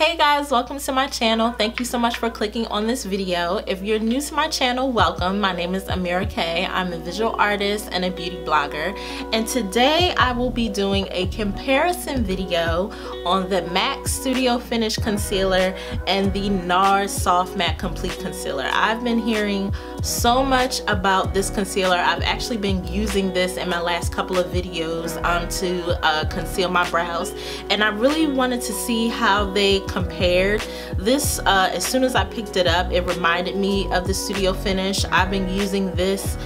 Hey guys, welcome to my channel. Thank you so much for clicking on this video. If you're new to my channel, welcome. My name is Ameerah. I'm a visual artist and a beauty blogger. And today I will be doing a comparison video on the MAC Studio Finish Concealer and the Nars Soft Matte Complete Concealer. I've been hearing so much about this concealer. I've actually been using this in my last couple of videos to conceal my brows. And I really wanted to see how they compared. This as soon as I picked it up, it reminded me of the Studio Finish. I've been using this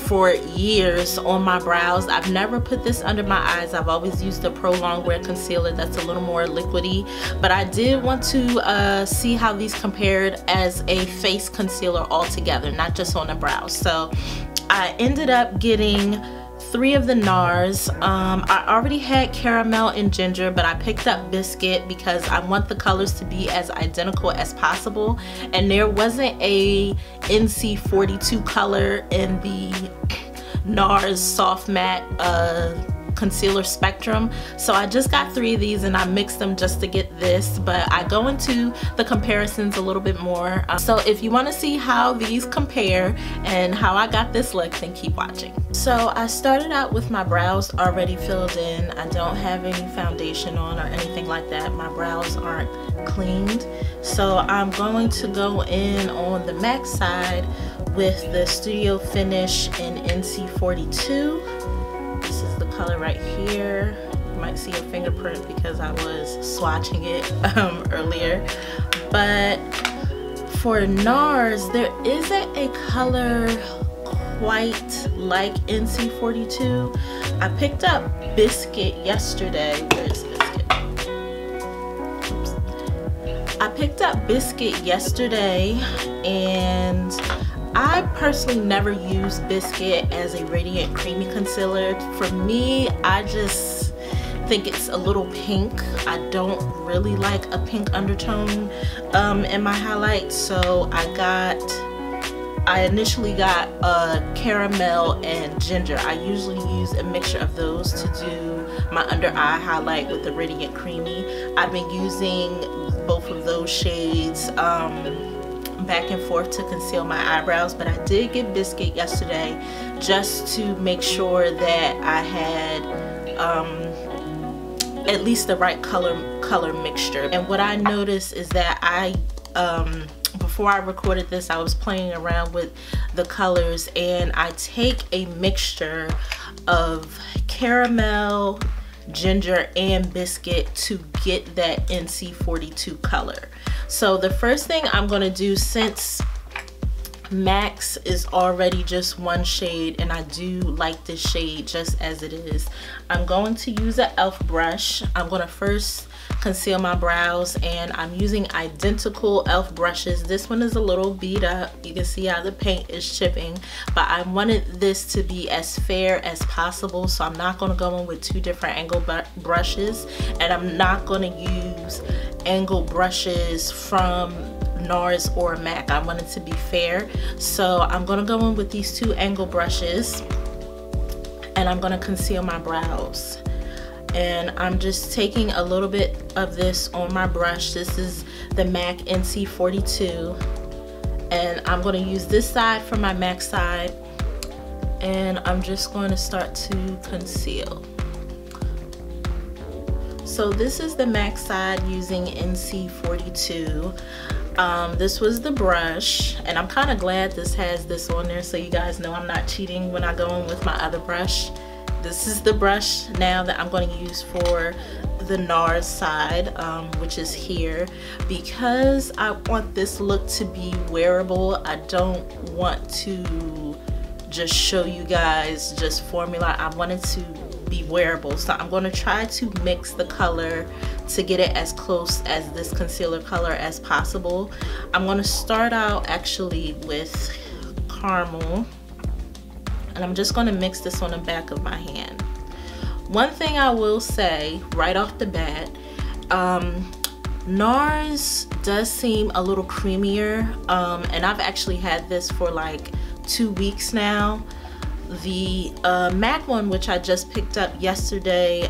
for years on my brows. I've never put this under my eyes. I've always used the Pro Longwear concealer that's a little more liquidy, but I did want to see how these compared as a face concealer altogether, not just on the brows. So I ended up getting 3 of the Nars. I already had caramel and ginger, but I picked up biscuit because I want the colors to be as identical as possible, and there wasn't a NC42 color in the Nars Soft Matte concealer spectrum, so I just got 3 of these and I mixed them just to get this, but I go into the comparisons a little bit more. So if you want to see how these compare and how I got this look, then keep watching. So I started out with my brows already filled in. I don't have any foundation on or anything like that. My brows aren't cleaned, so I'm going to go in on the MAC side with the Studio Finish in NC42. This is the color right here. You might see a fingerprint because I was swatching it earlier. But for Nars, there isn't a color quite like NC42. I picked up Biscuit yesterday. Where's Biscuit? Oops. I picked up Biscuit yesterday, and I personally never use Biscuit as a radiant creamy concealer. For me, I just think it's a little pink. I don't really like a pink undertone in my highlight, so I initially got caramel and ginger. I usually use a mixture of those to do my under eye highlight with the radiant creamy. I've been using both of those shades back and forth to conceal my eyebrows, but I did get Biscuit yesterday just to make sure that I had at least the right color mixture. And what I noticed is that before I recorded this, I was playing around with the colors, and I take a mixture of caramel, ginger, and biscuit to get that NC42 color. So the first thing I'm going to do, since MAC's is already just one shade and I do like this shade just as it is, I'm going to use an e.l.f. brush. I'm going to first conceal my brows, and I'm using identical e.l.f. brushes. This one is a little beat up. You can see how the paint is chipping, but I wanted this to be as fair as possible, so I'm not going to go in with 2 different angle brushes, and I'm not going to use angle brushes from Nars or MAC. I want it to be fair, so I'm going to go in with these 2 angle brushes, and I'm going to conceal my brows. And I'm just taking a little bit of this on my brush. This is the MAC NC42, and I'm going to use this side for my MAC side, and I'm just going to start to conceal. So this is the MAC side using NC42. This was the brush, and I'm kind of glad this has this on there so you guys know I'm not cheating when I go in with my other brush. This is the brush now that I'm going to use for the Nars side, which is here, because I want this look to be wearable. I don't want to just show you guys just formula. I want it to be wearable, so I'm going to try to mix the color to get it as close as this concealer color as possible. I'm going to start out actually with caramel, and I'm just going to mix this on the back of my hand. One thing I will say right off the bat, Nars does seem a little creamier, and I've actually had this for like 2 weeks now. The MAC one, which I just picked up yesterday,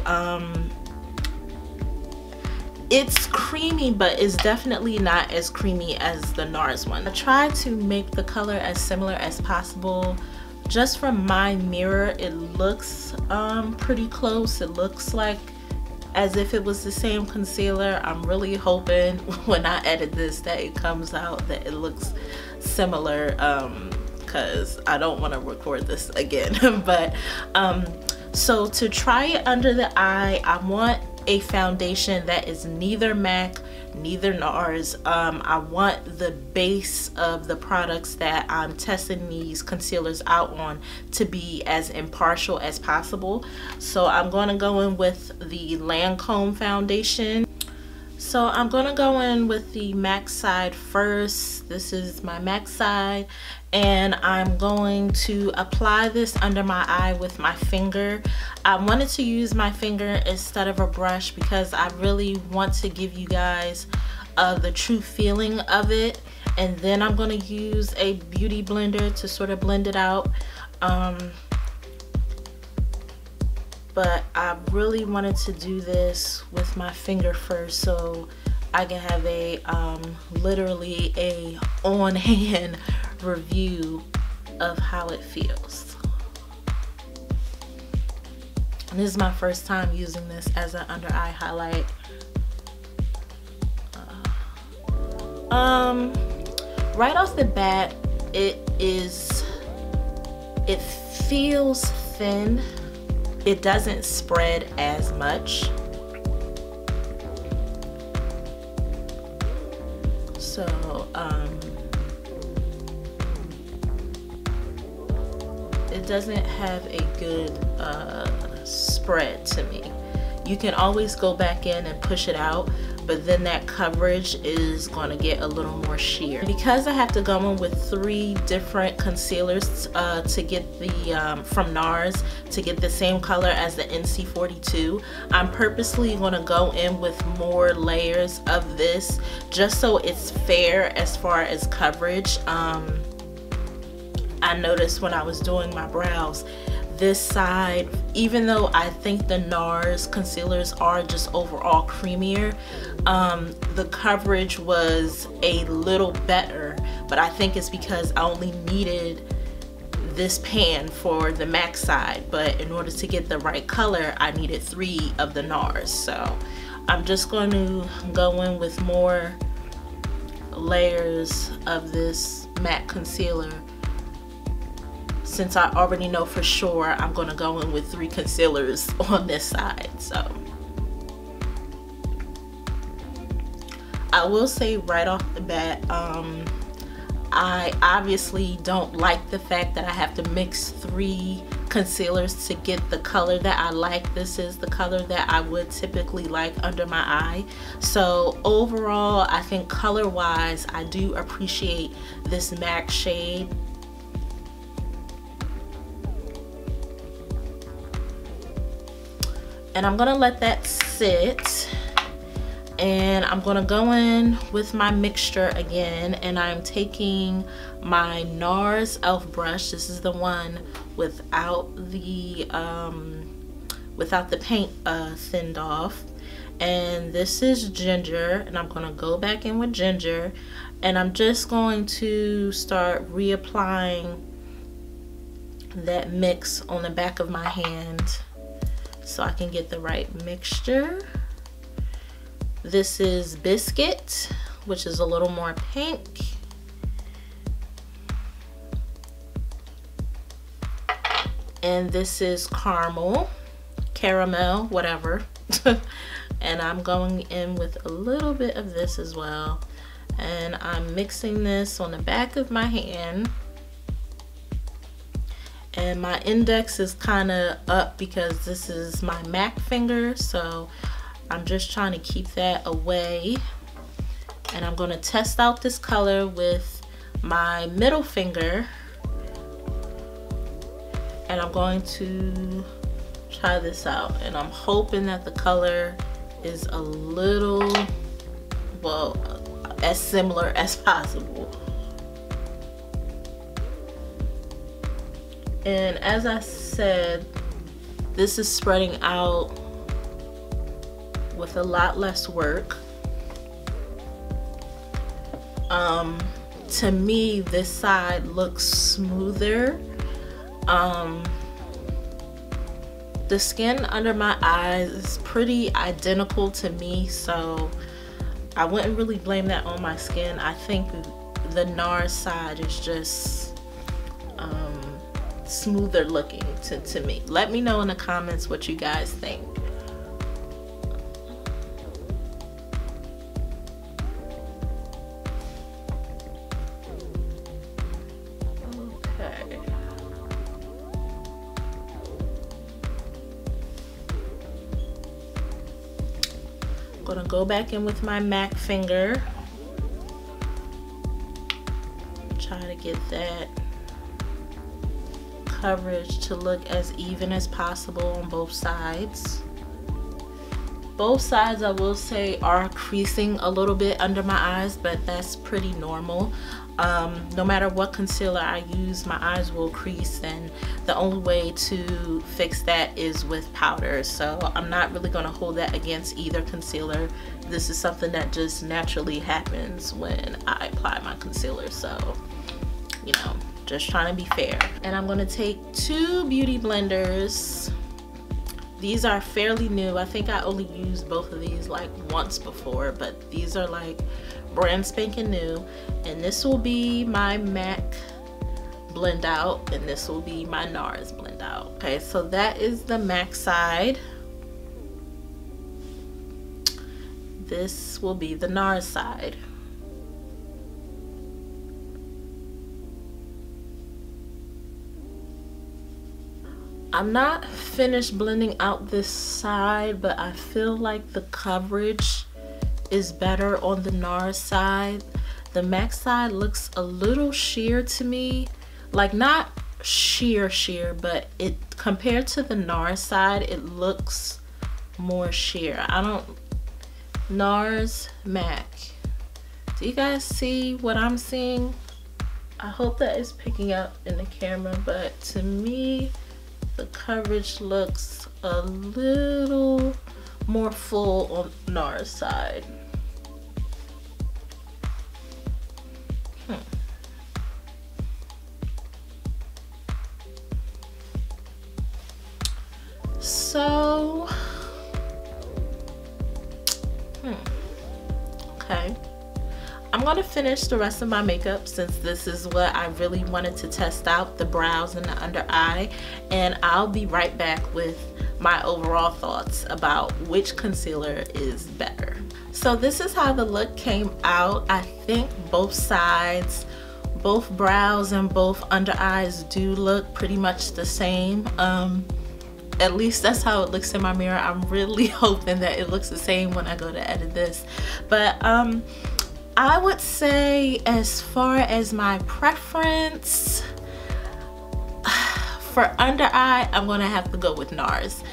it's creamy, but it's definitely not as creamy as the Nars one. I tried to make the color as similar as possible. Just from my mirror, it looks pretty close. It looks like as if it was the same concealer. I'm really hoping when I edit this that it comes out that it looks similar, because I don't want to record this again. But so to try it under the eye, I want a foundation that is neither MAC, neither NARS. I want the base of the products that I'm testing these concealers out on to be as impartial as possible. So I'm going to go in with the Lancome foundation. So I'm going to go in with the MAC side first. This is my MAC side, and I'm going to apply this under my eye with my finger. I wanted to use my finger instead of a brush because I really want to give you guys the true feeling of it. And then I'm going to use a beauty blender to sort of blend it out. But I really wanted to do this with my finger first so I can have a literally a on-hand review of how it feels. And this is my first time using this as an under eye highlight. Right off the bat, it feels thin. It doesn't spread as much. So it doesn't have a good spread to me. You can always go back in and push it out, but then that coverage is going to get a little more sheer. Because I have to go in with 3 different concealers to get the from Nars to get the same color as the NC42, I'm purposely going to go in with more layers of this just so it's fair as far as coverage. I noticed when I was doing my brows, this side, even though I think the Nars concealers are just overall creamier, the coverage was a little better, but I think it's because I only needed this pan for the MAC side, but in order to get the right color I needed 3 of the Nars. So I'm just going to go in with more layers of this MAC concealer, since I already know for sure I'm going to go in with 3 concealers on this side. So I will say right off the bat, I obviously don't like the fact that I have to mix 3 concealers to get the color that I like. This is the color that I would typically like under my eye. So overall, I think color wise, I do appreciate this MAC shade. And I'm gonna let that sit, and I'm gonna go in with my mixture again, and I'm taking my Nars e.l.f. brush. This is the one without the paint thinned off, and this is ginger, and I'm gonna go back in with ginger, and I'm just going to start reapplying that mix on the back of my hand so I can get the right mixture. This is Biscuit, which is a little more pink. And this is Caramel, whatever. And I'm going in with a little bit of this as well. And I'm mixing this on the back of my hand. And my index is kind of up because this is my MAC finger, so I'm just trying to keep that away. And I'm going to test out this color with my middle finger, and I'm going to try this out, and I'm hoping that the color is a little, well, as similar as possible. And as I said, this is spreading out with a lot less work. To me, this side looks smoother. The skin under my eyes is pretty identical to me, so I wouldn't really blame that on my skin. I think the Nars side is just smoother looking to me. Let me know in the comments what you guys think. Okay. I'm gonna go back in with my MAC finger. Try to get that coverage to look as even as possible on both sides. Both sides, I will say, are creasing a little bit under my eyes, but that's pretty normal. No matter what concealer I use, my eyes will crease, and the only way to fix that is with powder. So I'm not really going to hold that against either concealer. This is something that just naturally happens when I apply my concealer. So, you know, just trying to be fair. And I'm going to take 2 beauty blenders. These are fairly new. I think I only used both of these like once before, but these are like brand spanking new. And this will be my MAC blend out, and this will be my Nars blend out. Okay, so that is the MAC side. This will be the Nars side. I'm not finished blending out this side, but I feel like the coverage is better on the Nars side. The MAC side looks a little sheer to me, like not sheer, but it compared to the Nars side, it looks more sheer. Nars, MAC. Do you guys see what I'm seeing? I hope that is picking up in the camera, but to me, the coverage looks a little more full on Nars side. So, okay. I'm gonna finish the rest of my makeup since this is what I really wanted to test out, the brows and the under eye, and I'll be right back with my overall thoughts about which concealer is better. So this is how the look came out. I think both sides, both brows and both under eyes do look pretty much the same. At least that's how it looks in my mirror. I'm really hoping that it looks the same when I go to edit this. But I would say, as far as my preference, for under eye, I'm gonna have to go with Nars.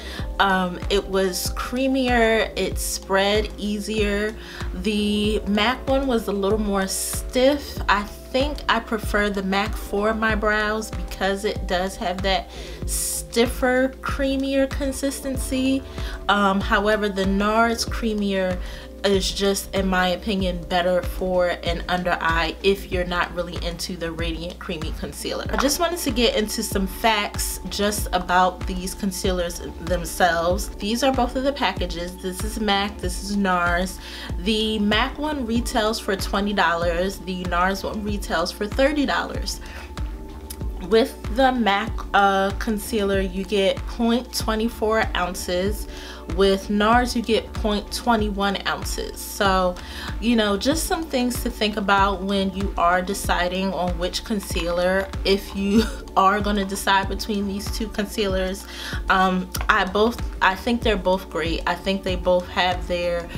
It was creamier, it spread easier. The MAC one was a little more stiff. I think I prefer the MAC for my brows because it does have that stiffer, creamier consistency. However, the Nars creamier is just, in my opinion, better for an under eye if you're not really into the radiant creamy concealer. I just wanted to get into some facts just about these concealers themselves. These are both of the packages. This is MAC, this is Nars. The MAC one retails for $20. The Nars one retails for $30. With the MAC concealer, you get 0.24 ounces. With Nars, you get 0.21 ounces. So, you know, just some things to think about when you are deciding on which concealer, if you are going to decide between these two concealers. I think they're both great. I think they both have their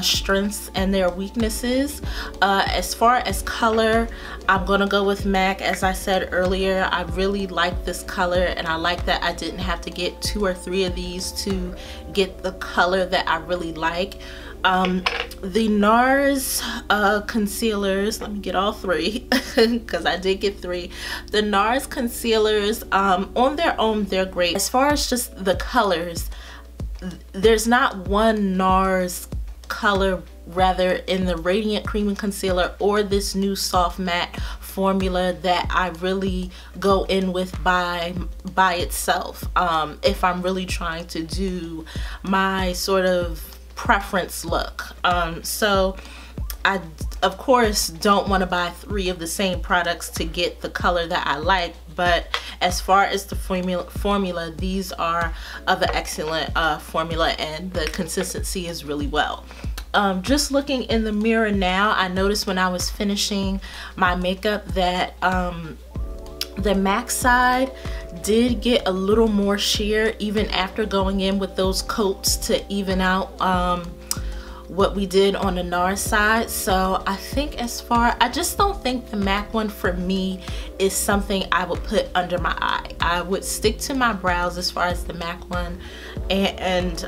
strengths and their weaknesses. As far as color, I'm gonna go with MAC. As I said earlier, I really like this color, and I like that I didn't have to get 2 or 3 of these to get the color that I really like. The Nars concealers, let me get all 3 because I did get 3. The Nars concealers, on their own, they're great. As far as just the colors, there's not one NARS color, rather in the Radiant Cream Concealer or this new Soft Matte formula, that I really go in with by itself, if I'm really trying to do my sort of preference look. So I of course don't want to buy 3 of the same products to get the color that I like, but as far as the formula, these are of an excellent formula, and the consistency is really well. Just looking in the mirror now, I noticed when I was finishing my makeup that the MAC side did get a little more sheer even after going in with those coats to even out what we did on the NARS side. So I think I just don't think the MAC one for me is something I would put under my eye. I would stick to my brows as far as the MAC one, and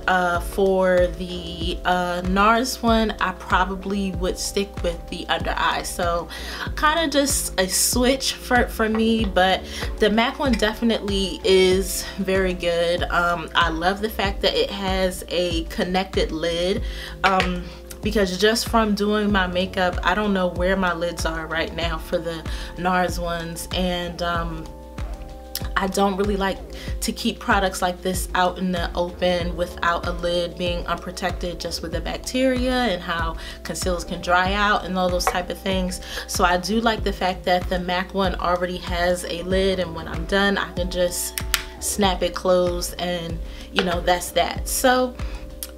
for the NARS one, I probably would stick with the under eye. So kind of just a switch for me, but the MAC one definitely is very good. I love the fact that it has a connected lid, because just from doing my makeup, I don't know where my lids are right now for the NARS ones, and I don't really like to keep products like this out in the open without a lid, being unprotected just with the bacteria and how concealers can dry out and all those type of things. So I do like the fact that the MAC one already has a lid, and when I'm done I can just snap it closed, and you know, that's that. So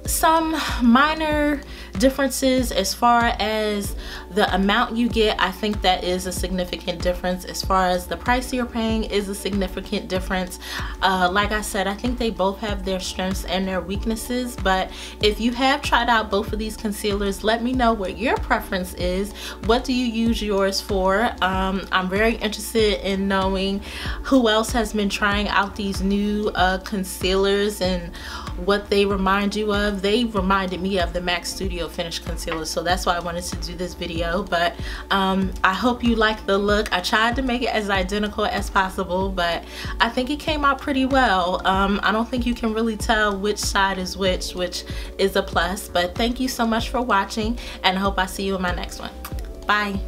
some minor differences as far as the amount you get. I think that is a significant difference. As far as the price you're paying is a significant difference. Like I said, I think they both have their strengths and their weaknesses, but if you have tried out both of these concealers, let me know what your preference is. What do you use yours for? I'm very interested in knowing who else has been trying out these new concealers and what they remind you of. They reminded me of the MAC Studio Finish Concealer, so that's why I wanted to do this video. But I hope you like the look. I tried to make it as identical as possible, but I think it came out pretty well. I don't think you can really tell which side is which is a plus. But thank you so much for watching, and I hope I see you in my next one. Bye.